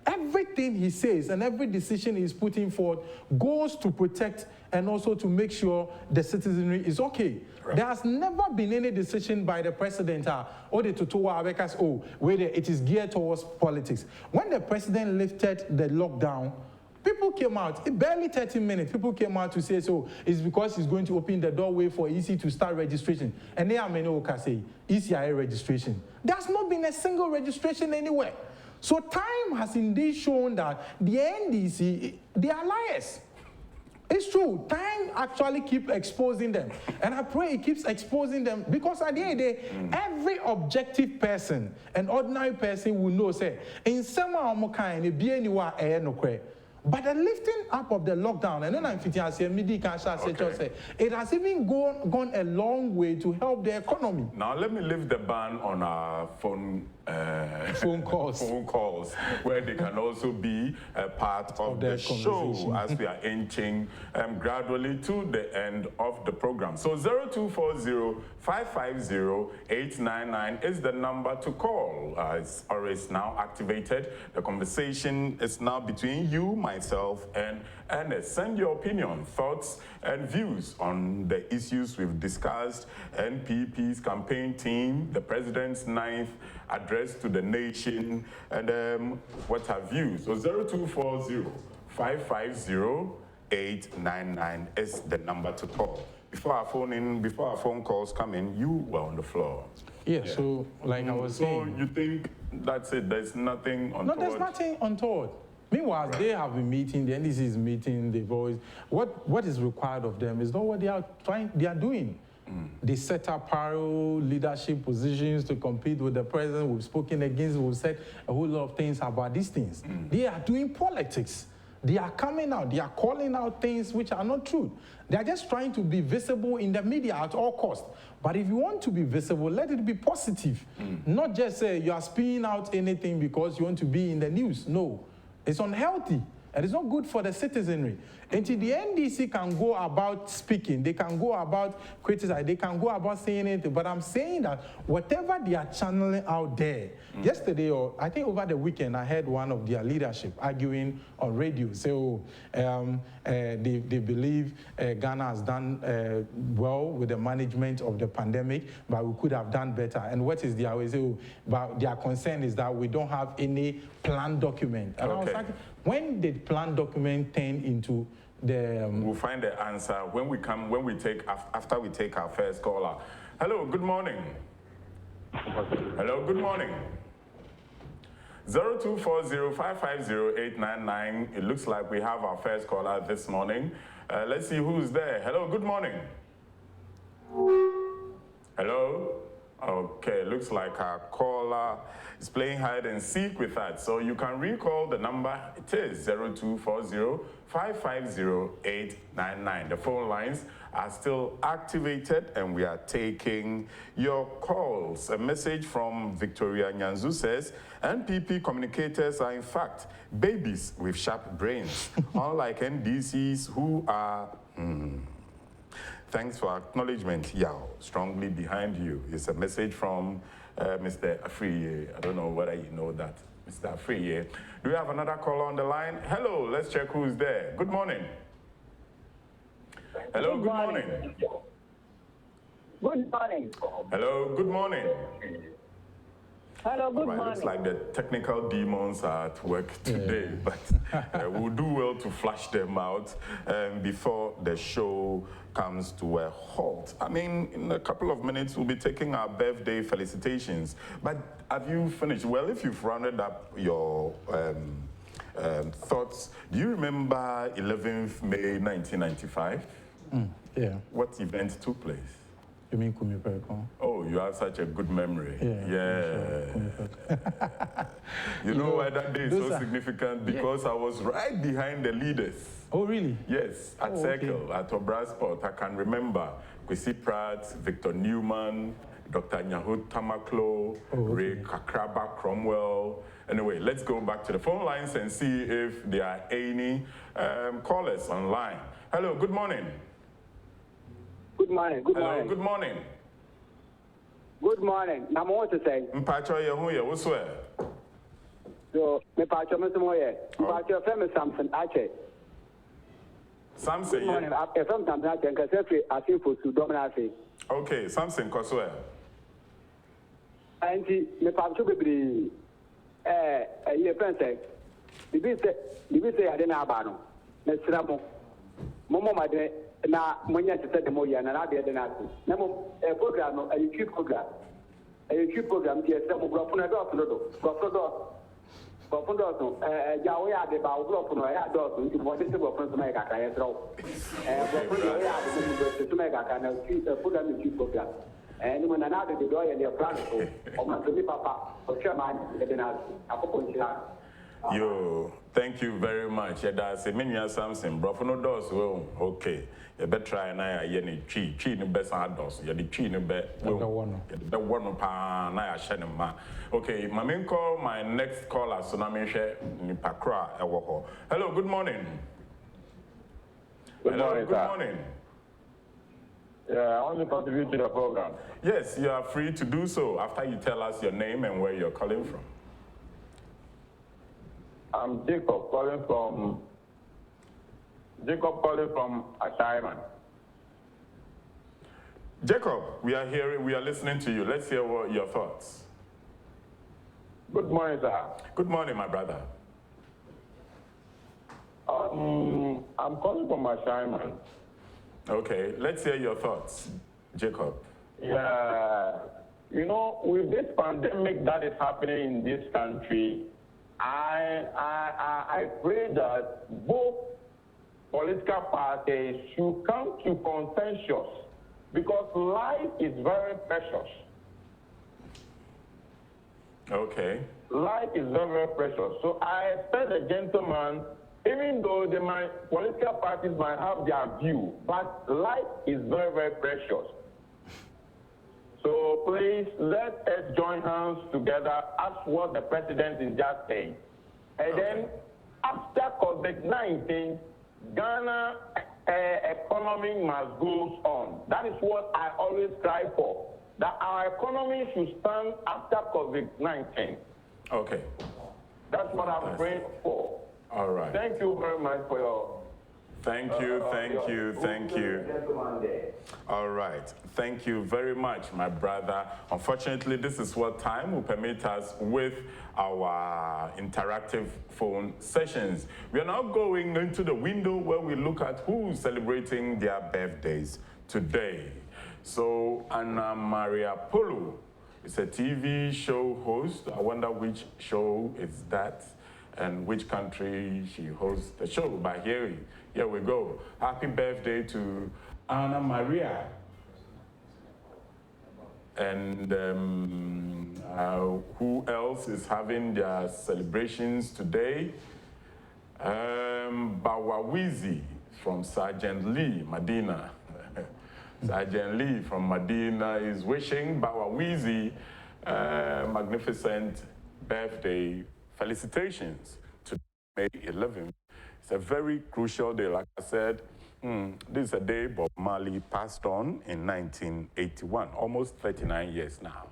everything he says and every decision he's putting forward goes to protect and also to make sure the citizenry is okay. Right. There has never been any decision by the president or the Tutuwa because, whether it is geared towards politics. When the president lifted the lockdown, people came out, barely 30 minutes, people came out to say, so it's because he's going to open the doorway for EC to start registration. And there are many who can say, ECIA registration. There's not been a single registration anywhere. So time has indeed shown that the NDC, they are liars. It's true. Time actually keeps exposing them. And I pray it keeps exposing them because at the end of the day, every objective person, an ordinary person will know, say, in some kind, but the lifting up of the lockdown, and then I'm fitting as it has even gone a long way to help the economy. Now let me lift the ban on our phone calls, where they can also be a part of the show as we are inching gradually to the end of the program. So 0240-550-899 is the number to call. It's always now activated. The conversation is now between you, myself, and Ernest. Send your opinion, thoughts, and views on the issues we've discussed, NPP's campaign team, the president's 9th address to the nation, and what have you. So 0240-550-899 is the number to call. before our phone calls come in, you were on the floor. Yeah, so like I was saying. So you think that's it? There's nothing untoward? No, there's nothing untoward. Meanwhile, they have been meeting, the NDC is meeting, the voice. What is required of them is not what they are doing. They set up parallel leadership positions to compete with the president. We've spoken against, we've said a whole lot of things about these things. They are doing politics. They are coming out, they are calling out things which are not true. They are just trying to be visible in the media at all costs. But if you want to be visible, let it be positive. Not just say you are spinning out anything because you want to be in the news. No, it's unhealthy. And it's not good for the citizenry. Until the NDC can go about speaking, they can go about criticizing, they can go about saying anything. But I'm saying that whatever they are channeling out there, yesterday, or I think over the weekend, I heard one of their leadership arguing on radio. So they believe Ghana has done well with the management of the pandemic, but we could have done better. And what is their way? So, but their concern is that we don't have any plan document. And I was like, when did plan document turn into the... We'll find the answer when we take, after we take our first caller. Hello, good morning. Hello, good morning. 0240-550-899. It looks like we have our first caller this morning. Let's see who's there. Hello, good morning. Hello? Okay, looks like our caller is playing hide and seek with us. So you can recall the number. It is 0240-550-899. The phone lines are still activated and we are taking your calls. A message from Victoria Nyanzu says, NPP communicators are in fact babies with sharp brains, unlike NDCs who are... Thanks for acknowledgement, Yao. Strongly behind you. It's a message from Mr. Afriye. I don't know whether you know that, Mr. Afriye. Do we have another caller on the line? Hello, let's check who's there. Good morning. Hello, good morning. Good morning. Hello, good morning. Hello, good morning. Looks like the technical demons are at work today, but we'll do well to flush them out before the show comes to a halt. I mean, in a couple of minutes, we'll be taking our birthday felicitations. But have you finished? Well, if you've rounded up your thoughts, do you remember 11th May 1995? Yeah. What event took place? You mean Kumi Perko? Oh, you have such a good memory. Yeah. You know why that day is so significant? Because I was right behind the leaders. Oh, really? Yes, at Circle, at Obrasport. I can remember Kwesi Pratt, Victor Newman, Dr. Nyahut Tamaklo, Ray Kakraba Cromwell. Anyway, let's go back to the phone lines and see if there are any callers online. Hello, good morning. Good morning. Good morning. Good morning. Good morning. Now, I want to say. Mpacho Yehuye, what's where? So, me Pacho Mesumoye. Mpacho Femi Samson Ache. Samson. Good morning. I'm from Samson Ache. And Kasefri Asifu Sudominasi. Okay, Samson Koswell. And me Pacho Bibri. Your friend said, Did we say I didn't have Abano? Nesramo. Momo Madre. Na mwenye tete moya na rabi ede na tu na mo program no a YouTube program ti ese mo grofo na do so ja wo ya de ba wo grofo no ya do so nti mo de se grofo so na ka ya tro grofo no ya de so na ka na program YouTube program ni mo na na de do ya le plan so o ma so mi papa o chama ede na akoko nchira. Yo, thank you very much. Yeah, that's a menu Samson. Bro, for no doors. Well, okay. You better try and I any tree no best doors. You the tree no bet. The one pa na share ma. Okay, my main call, my next caller. So na me share ni pakra ewo. Hello, good morning. Good morning. Yeah, I want to contribute to the program. Yes, you are free to do so after you tell us your name and where you're calling from. I'm Jacob calling from Ashaiman. Jacob, we are listening to you. Let's hear what your thoughts. Good morning, sir. Good morning, my brother. I'm calling from Ashaiman. Okay, let's hear your thoughts, Jacob. Yeah, you know, with this pandemic that is happening in this country, I pray that both political parties should come to consensus because life is very precious. Okay. Life is very, very precious. So I expect the gentleman, even though political parties might have their view, but life is very, very precious. So please, let us join hands together as what the president is just saying. And then after COVID-19, Ghana economy must go on. That is what I always strive for, that our economy should stand after COVID-19. Okay. That's what I'm praying for. All right. Thank you very much for your... Thank you. All right. Thank you very much, my brother. Unfortunately, this is what time will permit us with our interactive phone sessions. We are now going into the window where we look at who's celebrating their birthdays today. So, Anna Maria Polo is a TV show host. I wonder which show is that and which country she hosts the show. But here we go. Happy birthday to Anna Maria. And who else is having their celebrations today? Bawawizi from Sergeant Lee, Medina. Sergeant Lee from Medina is wishing Bawawizi magnificent birthday felicitations to May 11th. It's a very crucial day. Like I said, this is a day Bob Marley passed on in 1981, almost 39 years now.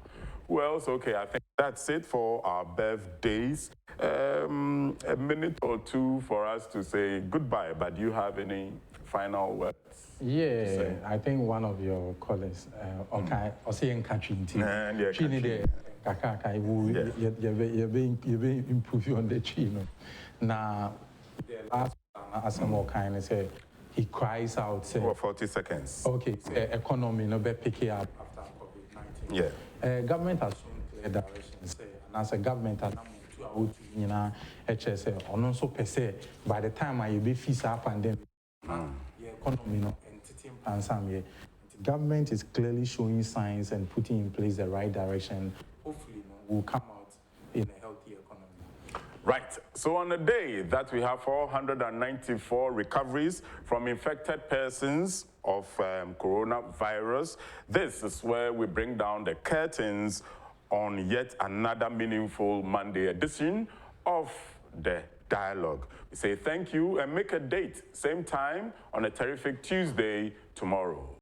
Who else? Okay, I think that's it for our birthdays. A minute or two for us to say goodbye, but do you have any final words? Yeah, I think one of your callers, okay, or saying country, you're being improved on the chino. Now, the last one, as more kind of say, he cries out, say, for 40 seconds. Okay, economy no be picking up after COVID-19. Yeah. Government has shown clear direction, say, and as a government, and HSA, and also per se, by the time I be fees up and then the economy no entity and some year. The government is clearly showing signs and putting in place the right direction. Hopefully, we'll come out in a healthy economy. Right. So on the day that we have 494 recoveries from infected persons of coronavirus, this is where we bring down the curtains on yet another meaningful Monday edition of the Dialogue. We say thank you and make a date, same time on a terrific Tuesday tomorrow.